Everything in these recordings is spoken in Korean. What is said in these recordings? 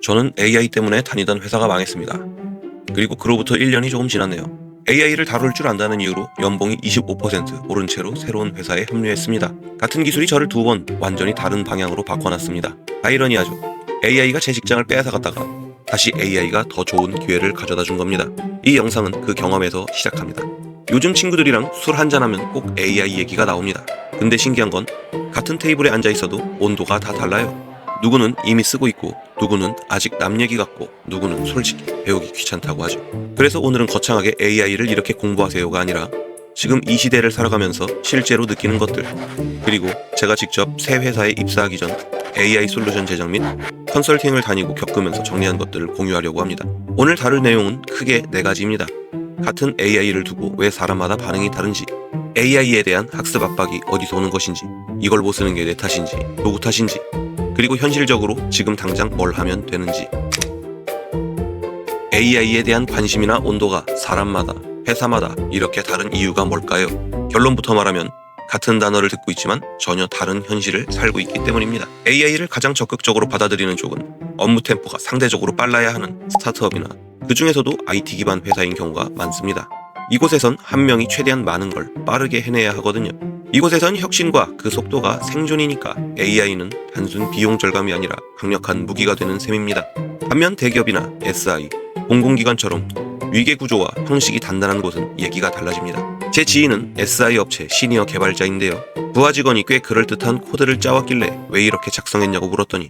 저는 AI 때문에 다니던 회사가 망했습니다. 그리고 그로부터 1년이 조금 지났네요. AI를 다룰 줄 안다는 이유로 연봉이 25% 오른 채로 새로운 회사에 합류했습니다. 같은 기술이 저를 2번 완전히 다른 방향으로 바꿔놨습니다. 아이러니하죠. AI가 제 직장을 빼앗아갔다가 다시 AI가 더 좋은 기회를 가져다 준 겁니다. 이 영상은 그 경험에서 시작합니다. 요즘 친구들이랑 술 한잔하면 꼭 AI 얘기가 나옵니다. 근데 신기한 건 같은 테이블에 앉아 있어도 온도가 다 달라요. 누구는 이미 쓰고 있고 누구는 아직 남 얘기 같고 누구는 솔직히 배우기 귀찮다고 하죠. 그래서 오늘은 거창하게 AI를 이렇게 공부하세요가 아니라 지금 이 시대를 살아가면서 실제로 느끼는 것들, 그리고 제가 직접 새 회사에 입사하기 전 AI 솔루션 제작 및 컨설팅을 다니고 겪으면서 정리한 것들을 공유하려고 합니다. 오늘 다룰 내용은 크게 4가지입니다. 같은 AI를 두고 왜 사람마다 반응이 다른지, AI에 대한 학습 압박이 어디서 오는 것인지, 이걸 못 쓰는 게 내 탓인지 누구 탓인지, 그리고 현실적으로 지금 당장 뭘 하면 되는지. AI에 대한 관심이나 온도가 사람마다, 회사마다 이렇게 다른 이유가 뭘까요? 결론부터 말하면 같은 단어를 듣고 있지만 전혀 다른 현실을 살고 있기 때문입니다. AI를 가장 적극적으로 받아들이는 쪽은 업무 템포가 상대적으로 빨라야 하는 스타트업이나 그 중에서도 IT 기반 회사인 경우가 많습니다. 이곳에선 한 명이 최대한 많은 걸 빠르게 해내야 하거든요. 이곳에선 혁신과 그 속도가 생존이니까 AI는 단순 비용 절감이 아니라 강력한 무기가 되는 셈입니다. 반면 대기업이나 SI, 공공기관처럼 위계 구조와 형식이 단단한 곳은 얘기가 달라집니다. 제 지인은 SI 업체 시니어 개발자인데요. 부하 직원이 꽤 그럴듯한 코드를 짜왔길래 왜 이렇게 작성했냐고 물었더니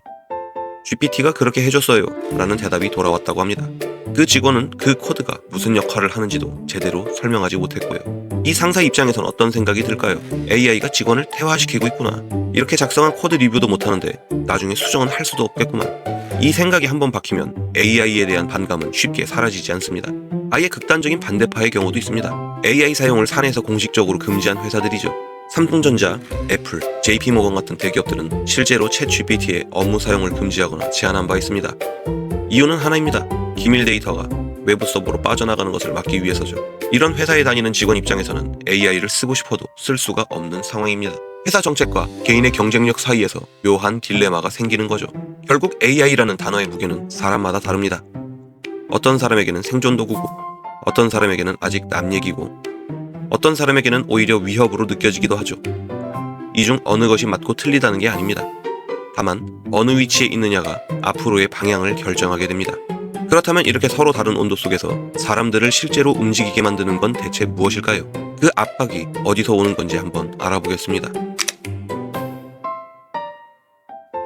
GPT가 그렇게 해줬어요 라는 대답이 돌아왔다고 합니다. 그 직원은 그 코드가 무슨 역할을 하는지도 제대로 설명하지 못했고요. 이 상사 입장에선 어떤 생각이 들까요? AI가 직원을 퇴화시키고 있구나. 이렇게 작성한 코드 리뷰도 못하는데 나중에 수정은 할 수도 없겠구만. 이 생각이 한번 박히면 AI에 대한 반감은 쉽게 사라지지 않습니다. 아예 극단적인 반대파의 경우도 있습니다. AI 사용을 사내에서 공식적으로 금지한 회사들이죠. 삼성전자, 애플, JP모건 같은 대기업들은 실제로 챗GPT의 업무 사용을 금지하거나 제한한 바 있습니다. 이유는 하나입니다. 기밀 데이터가 외부 서버로 빠져나가는 것을 막기 위해서죠. 이런 회사에 다니는 직원 입장에서는 AI를 쓰고 싶어도 쓸 수가 없는 상황입니다. 회사 정책과 개인의 경쟁력 사이에서 묘한 딜레마가 생기는 거죠. 결국 AI라는 단어의 무게는 사람마다 다릅니다. 어떤 사람에게는 생존 도구고, 어떤 사람에게는 아직 남 얘기고, 어떤 사람에게는 오히려 위협으로 느껴지기도 하죠. 이 중 어느 것이 맞고 틀리다는 게 아닙니다. 다만 어느 위치에 있느냐가 앞으로의 방향을 결정하게 됩니다. 그렇다면 이렇게 서로 다른 온도 속에서 사람들을 실제로 움직이게 만드는 건 대체 무엇일까요? 그 압박이 어디서 오는 건지 한번 알아보겠습니다.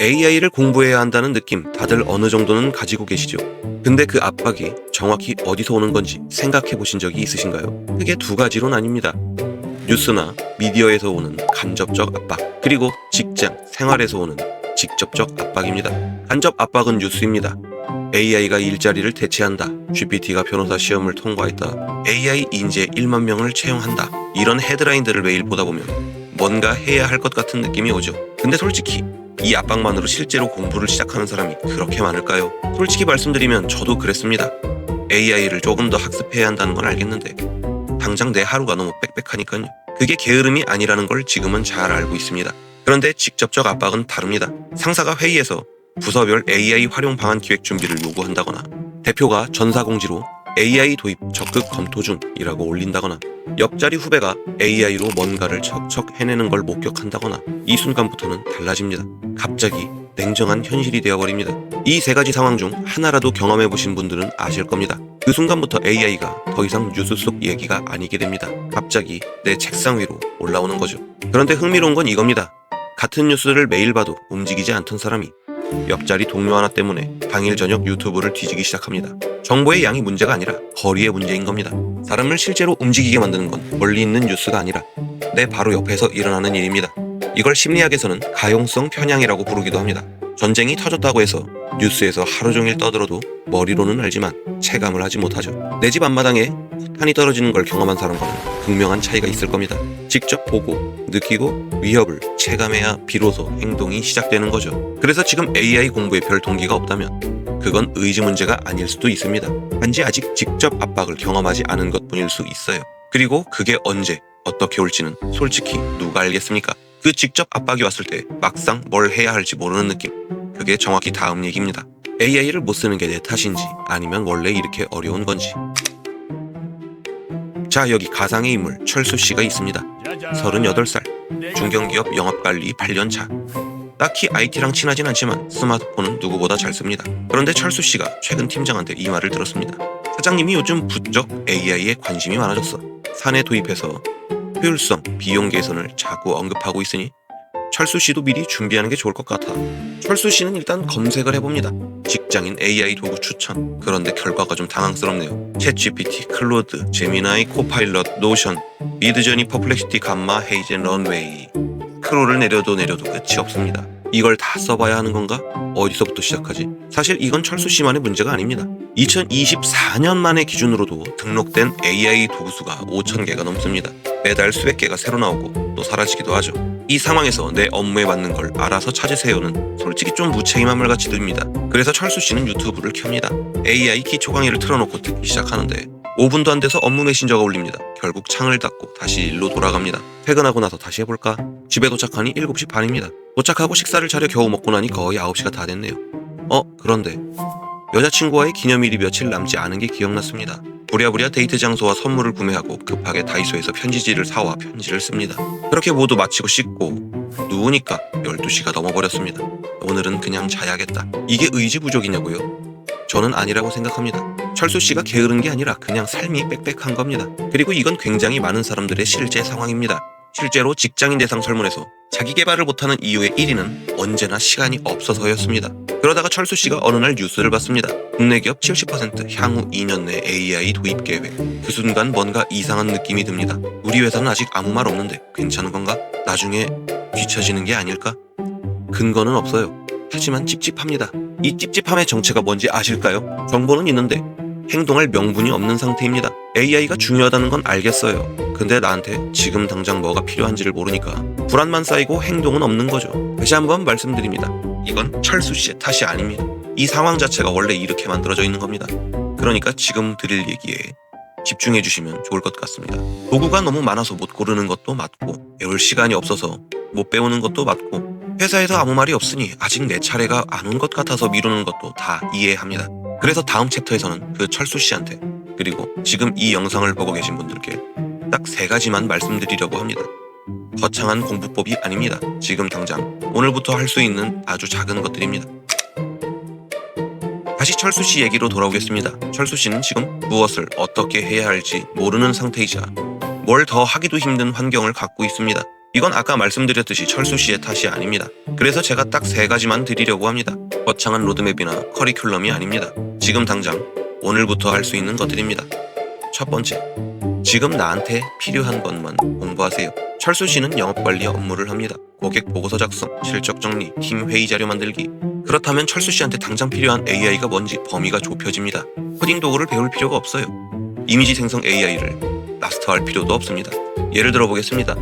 AI를 공부해야 한다는 느낌 다들 어느 정도는 가지고 계시죠? 근데 그 압박이 정확히 어디서 오는 건지 생각해 보신 적이 있으신가요? 크게 2가지로 나뉩니다. 뉴스나 미디어에서 오는 간접적 압박, 그리고 직장, 생활에서 오는 직접적 압박입니다. 간접 압박은 뉴스입니다. AI가 일자리를 대체한다. GPT가 변호사 시험을 통과했다. AI 인재 1만 명을 채용한다. 이런 헤드라인들을 매일 보다 보면 뭔가 해야 할 것 같은 느낌이 오죠. 근데 솔직히 이 압박만으로 실제로 공부를 시작하는 사람이 그렇게 많을까요? 솔직히 말씀드리면 저도 그랬습니다. AI를 조금 더 학습해야 한다는 건 알겠는데 당장 내 하루가 너무 빽빽하니까요. 그게 게으름이 아니라는 걸 지금은 잘 알고 있습니다. 그런데 직접적 압박은 다릅니다. 상사가 회의에서 부서별 AI 활용 방안 기획 준비를 요구한다거나, 대표가 전사 공지로 AI 도입 적극 검토 중이라고 올린다거나, 옆자리 후배가 AI로 뭔가를 척척 해내는 걸 목격한다거나, 이 순간부터는 달라집니다. 갑자기 냉정한 현실이 되어버립니다. 이 3가지 상황 중 하나라도 경험해보신 분들은 아실 겁니다. 그 순간부터 AI가 더 이상 뉴스 속 얘기가 아니게 됩니다. 갑자기 내 책상 위로 올라오는 거죠. 그런데 흥미로운 건 이겁니다. 같은 뉴스를 매일 봐도 움직이지 않던 사람이 옆자리 동료 하나 때문에 당일 저녁 유튜브를 뒤지기 시작합니다. 정보의 양이 문제가 아니라 거리의 문제인 겁니다. 사람을 실제로 움직이게 만드는 건 멀리 있는 뉴스가 아니라 내 바로 옆에서 일어나는 일입니다. 이걸 심리학에서는 가용성 편향이라고 부르기도 합니다. 전쟁이 터졌다고 해서 뉴스에서 하루 종일 떠들어도 머리로는 알지만 체감을 하지 못하죠. 내 집 앞마당에 폭탄이 떨어지는 걸 경험한 사람과는 극명한 차이가 있을 겁니다. 직접 보고 느끼고 위협을 체감해야 비로소 행동이 시작되는 거죠. 그래서 지금 AI 공부에 별 동기가 없다면 그건 의지 문제가 아닐 수도 있습니다. 단지 아직 직접 압박을 경험하지 않은 것뿐일 수 있어요. 그리고 그게 언제 어떻게 올지는 솔직히 누가 알겠습니까? 그 직접 압박이 왔을 때 막상 뭘 해야 할지 모르는 느낌, 그게 정확히 다음 얘기입니다. AI를 못 쓰는 게 내 탓인지 아니면 원래 이렇게 어려운 건지. 자, 여기 가상의 인물 철수 씨가 있습니다. 38살, 중견기업 영업관리 8년차. 딱히 IT랑 친하진 않지만 스마트폰은 누구보다 잘 씁니다. 그런데 철수 씨가 최근 팀장한테 이 말을 들었습니다. 사장님이 요즘 부쩍 AI에 관심이 많아졌어. 사내 도입해서 효율성, 비용 개선을 자꾸 언급하고 있으니 철수 씨도 미리 준비하는 게 좋을 것 같아. 철수 씨는 일단 검색을 해봅니다. 직장인 AI 도구 추천. 그런데 결과가 좀 당황스럽네요. 챗GPT, 클로드, 제미나이, 코파일럿, 노션, 미드저니, 퍼플렉시티, 감마, 헤이젠, 런웨이. 크롤을 내려도 끝이 없습니다. 이걸 다 써봐야 하는 건가? 어디서부터 시작하지? 사실 이건 철수 씨만의 문제가 아닙니다. 2024년 만의 기준으로도 등록된 AI 도구 수가 5,000개가 넘습니다. 매달 수백 개가 새로 나오고 또 사라지기도 하죠. 이 상황에서 내 업무에 맞는 걸 알아서 찾으세요는 솔직히 좀 무책임한 말 같이 들립니다. 그래서 철수 씨는 유튜브를 켭니다. AI 기초 강의를 틀어놓고 듣기 시작하는데 5분도 안 돼서 업무 메신저가 울립니다. 결국 창을 닫고 다시 일로 돌아갑니다. 퇴근하고 나서 다시 해볼까? 집에 도착하니 7시 반입니다. 도착하고 식사를 차려 겨우 먹고 나니 거의 9시가 다 됐네요. 그런데 여자친구와의 기념일이 며칠 남지 않은 게 기억났습니다. 부랴부랴 데이트 장소와 선물을 구매하고 급하게 다이소에서 편지지를 사와 편지를 씁니다. 그렇게 모두 마치고 씻고 누우니까 12시가 넘어버렸습니다. 오늘은 그냥 자야겠다. 이게 의지 부족이냐고요? 저는 아니라고 생각합니다. 철수 씨가 게으른 게 아니라 그냥 삶이 빽빽한 겁니다. 그리고 이건 굉장히 많은 사람들의 실제 상황입니다. 실제로 직장인 대상 설문에서 자기 개발을 못하는 이유의 1위는 언제나 시간이 없어서였습니다. 그러다가 철수 씨가 어느 날 뉴스를 봤습니다. 국내 기업 70% 향후 2년 내 AI 도입 계획. 그 순간 뭔가 이상한 느낌이 듭니다. 우리 회사는 아직 아무 말 없는데 괜찮은 건가? 나중에 뒤처지는 게 아닐까? 근거는 없어요. 하지만 찝찝합니다. 이 찝찝함의 정체가 뭔지 아실까요? 정보는 있는데 행동할 명분이 없는 상태입니다. AI가 중요하다는 건 알겠어요. 근데 나한테 지금 당장 뭐가 필요한지를 모르니까 불안만 쌓이고 행동은 없는 거죠. 다시 한번 말씀드립니다. 이건 철수 씨의 탓이 아닙니다. 이 상황 자체가 원래 이렇게 만들어져 있는 겁니다. 그러니까 지금 드릴 얘기에 집중해 주시면 좋을 것 같습니다. 도구가 너무 많아서 못 고르는 것도 맞고 배울 시간이 없어서 못 배우는 것도 맞고 회사에서 아무 말이 없으니 아직 내 차례가 안 온 것 같아서 미루는 것도 다 이해합니다. 그래서 다음 챕터에서는 그 철수 씨한테 그리고 지금 이 영상을 보고 계신 분들께 딱 3가지만 말씀드리려고 합니다. 거창한 공부법이 아닙니다. 지금 당장 오늘부터 할 수 있는 아주 작은 것들입니다. 다시 철수 씨 얘기로 돌아오겠습니다. 철수 씨는 지금 무엇을 어떻게 해야 할지 모르는 상태이자 뭘 더 하기도 힘든 환경을 갖고 있습니다. 이건 아까 말씀드렸듯이 철수 씨의 탓이 아닙니다. 그래서 제가 딱 3가지만 드리려고 합니다. 거창한 로드맵이나 커리큘럼이 아닙니다. 지금 당장 오늘부터 할 수 있는 것들입니다. 첫 번째, 지금 나한테 필요한 것만 공부하세요. 철수 씨는 영업관리 업무를 합니다. 고객 보고서 작성, 실적 정리, 팀 회의 자료 만들기. 그렇다면 철수 씨한테 당장 필요한 AI가 뭔지 범위가 좁혀집니다. 코딩 도구를 배울 필요가 없어요. 이미지 생성 AI를 마스터할 필요도 없습니다. 예를 들어 보겠습니다.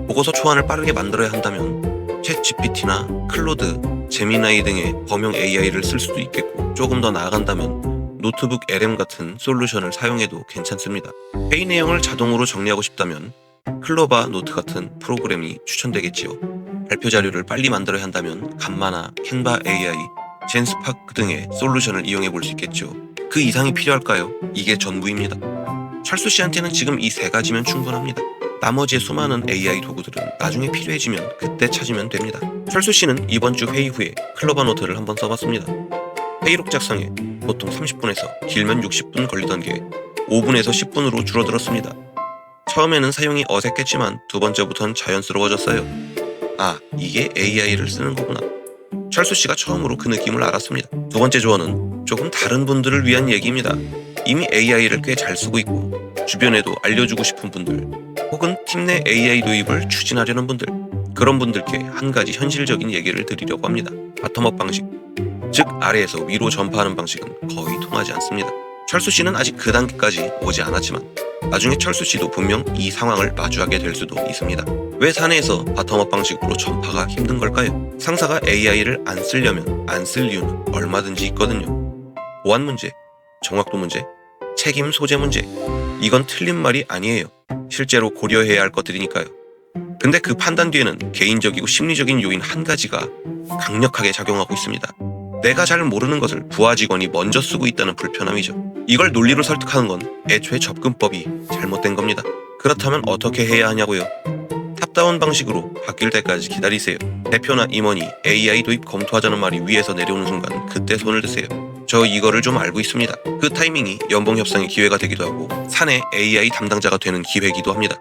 보고서 초안을 빠르게 만들어야 한다면 챗 GPT나 클로드, 제미나이 등의 범용 AI를 쓸 수도 있겠고 조금 더 나아간다면 노트북 LM 같은 솔루션을 사용해도 괜찮습니다. 회의 내용을 자동으로 정리하고 싶다면 클로바 노트 같은 프로그램이 추천되겠지요. 발표 자료를 빨리 만들어야 한다면 감마나 캔바 AI, 젠스파크 등의 솔루션을 이용해 볼 수 있겠죠. 그 이상이 필요할까요? 이게 전부입니다. 철수 씨한테는 지금 이 3가지면 충분합니다. 나머지의 수많은 AI 도구들은 나중에 필요해지면 그때 찾으면 됩니다. 철수 씨는 이번 주 회의 후에 클로바 노트를 한번 써봤습니다. 회의록 작성에 보통 30분에서 길면 60분 걸리던 게 5분에서 10분으로 줄어들었습니다. 처음에는 사용이 어색했지만 2번째부터는 자연스러워졌어요. 아, 이게 AI를 쓰는 거구나. 철수 씨가 처음으로 그 느낌을 알았습니다. 2번째 조언은 조금 다른 분들을 위한 얘기입니다. 이미 AI를 꽤 잘 쓰고 있고 주변에도 알려주고 싶은 분들 혹은 팀 내 AI 도입을 추진하려는 분들, 그런 분들께 한 가지 현실적인 얘기를 드리려고 합니다. 바텀업 방식, 즉 아래에서 위로 전파하는 방식은 거의 통하지 않습니다. 철수 씨는 아직 그 단계까지 오지 않았지만 나중에 철수 씨도 분명 이 상황을 마주하게 될 수도 있습니다. 왜 사내에서 바텀업 방식으로 전파가 힘든 걸까요? 상사가 AI를 안 쓰려면 안 쓸 이유는 얼마든지 있거든요. 보안 문제, 정확도 문제, 책임 소재 문제. 이건 틀린 말이 아니에요. 실제로 고려해야 할 것들이니까요. 근데 그 판단 뒤에는 개인적이고 심리적인 요인 한 가지가 강력하게 작용하고 있습니다. 내가 잘 모르는 것을 부하 직원이 먼저 쓰고 있다는 불편함이죠. 이걸 논리로 설득하는 건 애초에 접근법이 잘못된 겁니다. 그렇다면 어떻게 해야 하냐고요? 탑다운 방식으로 바뀔 때까지 기다리세요. 대표나 임원이 AI 도입 검토하자는 말이 위에서 내려오는 순간 그때 손을 드세요. 저 이거를 좀 알고 있습니다. 그 타이밍이 연봉 협상의 기회가 되기도 하고 사내 AI 담당자가 되는 기회이기도 합니다.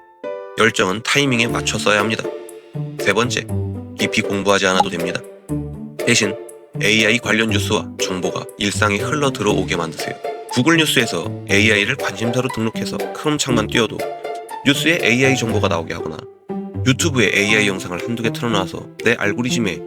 열정은 타이밍에 맞춰 써야 합니다. 세 번째, 깊이 공부하지 않아도 됩니다. 대신 AI 관련 뉴스와 정보가 일상에 흘러 들어오게 만드세요. 구글 뉴스에서 AI를 관심사로 등록해서 크롬 창만 띄워도 뉴스에 AI 정보가 나오게 하거나 유튜브에 AI 영상을 한두 개 틀어놔서 내 알고리즘에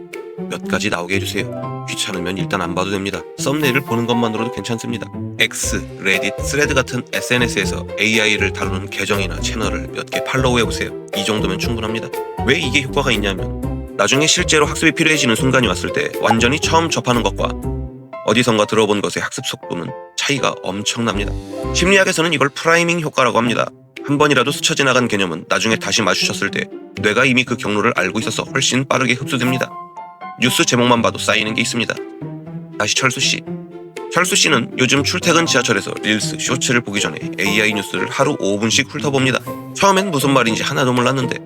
몇 가지 나오게 해주세요. 귀찮으면 일단 안 봐도 됩니다. 썸네일을 보는 것만으로도 괜찮습니다. X, 레딧, 스레드 같은 SNS에서 AI를 다루는 계정이나 채널을 몇 개 팔로우해보세요. 이 정도면 충분합니다. 왜 이게 효과가 있냐면 나중에 실제로 학습이 필요해지는 순간이 왔을 때 완전히 처음 접하는 것과 어디선가 들어본 것의 학습 속도는 차이가 엄청납니다. 심리학에서는 이걸 프라이밍 효과라고 합니다. 한 번이라도 스쳐 지나간 개념은 나중에 다시 마주쳤을 때 뇌가 이미 그 경로를 알고 있어서 훨씬 빠르게 흡수됩니다. 뉴스 제목만 봐도 쌓이는 게 있습니다. 다시 철수 씨. 철수 씨는 요즘 출퇴근 지하철에서 릴스, 쇼츠를 보기 전에 AI 뉴스를 하루 5분씩 훑어봅니다. 처음엔 무슨 말인지 하나도 몰랐는데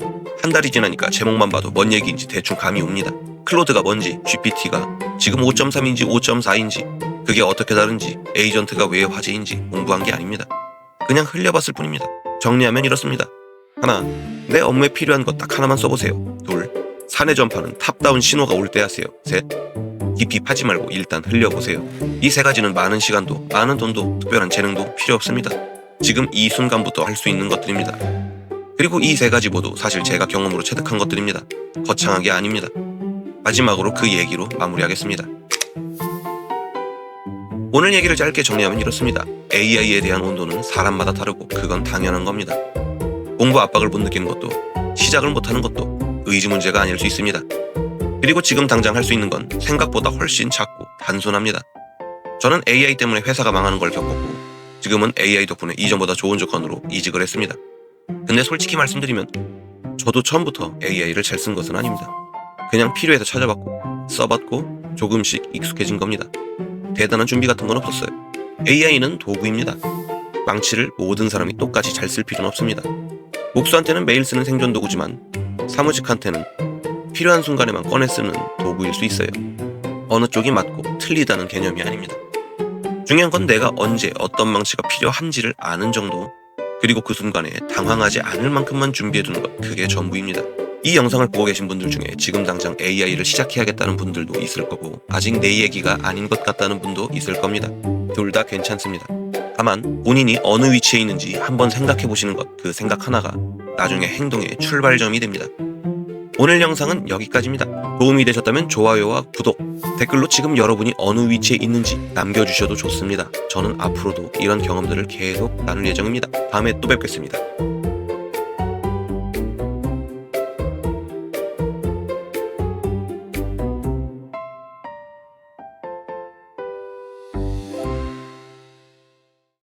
한 달이 지나니까 제목만 봐도 뭔 얘기인지 대충 감이 옵니다. 클로드가 뭔지, GPT가 지금 5.3인지 5.4인지, 그게 어떻게 다른지, 에이전트가 왜 화제인지 공부한 게 아닙니다. 그냥 흘려봤을 뿐입니다. 정리하면 이렇습니다. 하나, 내 업무에 필요한 것 딱 하나만 써보세요. 둘, 사내 전파는 탑다운 신호가 올 때 하세요. 셋, 깊이 파지 말고 일단 흘려보세요. 이 세 가지는 많은 시간도, 많은 돈도, 특별한 재능도 필요 없습니다. 지금 이 순간부터 할 수 있는 것들입니다. 그리고 이 세 가지 모두 사실 제가 경험으로 체득한 것들입니다. 거창하게 아닙니다. 마지막으로 그 얘기로 마무리하겠습니다. 오늘 얘기를 짧게 정리하면 이렇습니다. AI에 대한 온도는 사람마다 다르고 그건 당연한 겁니다. 공부 압박을 못 느끼는 것도, 시작을 못하는 것도 의지 문제가 아닐 수 있습니다. 그리고 지금 당장 할 수 있는 건 생각보다 훨씬 작고 단순합니다. 저는 AI 때문에 회사가 망하는 걸 겪었고 지금은 AI 덕분에 이전보다 좋은 조건으로 이직을 했습니다. 근데 솔직히 말씀드리면 저도 처음부터 AI를 잘 쓴 것은 아닙니다. 그냥 필요해서 찾아봤고 써봤고 조금씩 익숙해진 겁니다. 대단한 준비 같은 건 없었어요. AI는 도구입니다. 망치를 모든 사람이 똑같이 잘 쓸 필요는 없습니다. 목수한테는 매일 쓰는 생존 도구지만 사무직한테는 필요한 순간에만 꺼내 쓰는 도구일 수 있어요. 어느 쪽이 맞고 틀리다는 개념이 아닙니다. 중요한 건 내가 언제 어떤 망치가 필요한지를 아는 정도, 그리고 그 순간에 당황하지 않을 만큼만 준비해두는 것, 그게 전부입니다. 이 영상을 보고 계신 분들 중에 지금 당장 AI를 시작해야겠다는 분들도 있을 거고 아직 내 얘기가 아닌 것 같다는 분도 있을 겁니다. 둘 다 괜찮습니다. 다만 본인이 어느 위치에 있는지 한번 생각해 보시는 것, 그 생각 하나가 나중에 행동의 출발점이 됩니다. 오늘 영상은 여기까지입니다. 도움이 되셨다면 좋아요와 구독, 댓글로 지금 여러분이 어느 위치에 있는지 남겨주셔도 좋습니다. 저는 앞으로도 이런 경험들을 계속 나눌 예정입니다. 다음에 또 뵙겠습니다.